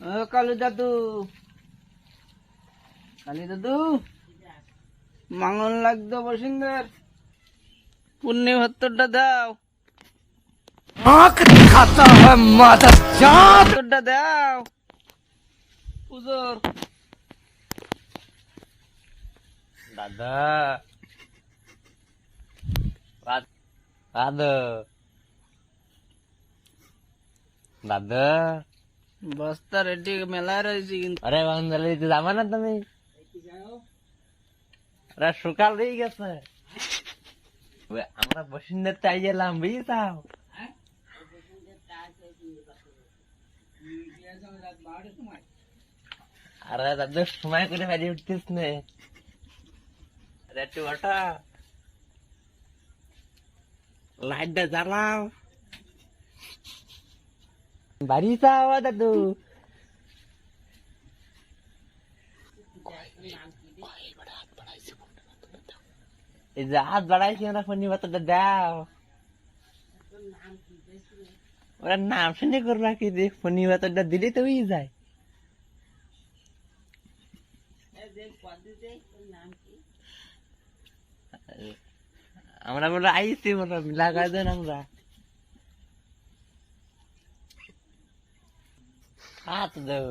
ও কালু দাদু, কালী দাদু, মাঙ্গন লাগতো বসিন্দার পুণ্যি ভত্তরটা দাও, ভত্তরটা দাও পুজোর। দাদা দাদা দাদা বস্তা রেডি মেলা রয়েছে কিন্তু। আরে বান্ধবী যাবা না তুমি? আরে সকাল হয়ে গেছে, আমরা বসিন্দার চাই গেলাম বুঝিস। আরে দাদু সময় করে বেরিয়ে উঠতিস নে, একটু ওটা লাইটটা জ্বালাও, বাড়ি যাও দাদু। এই যে হাত বাড়াইছি ওরা ফোনি বার্তাটা দাও, ওরা নাম শুনে করবা কি যে ফোনি বার্তাটা দিলে তো হয়ে যায়। আমরা বলে আইসি বলো লাগাই দেন আমরা হাত দেব।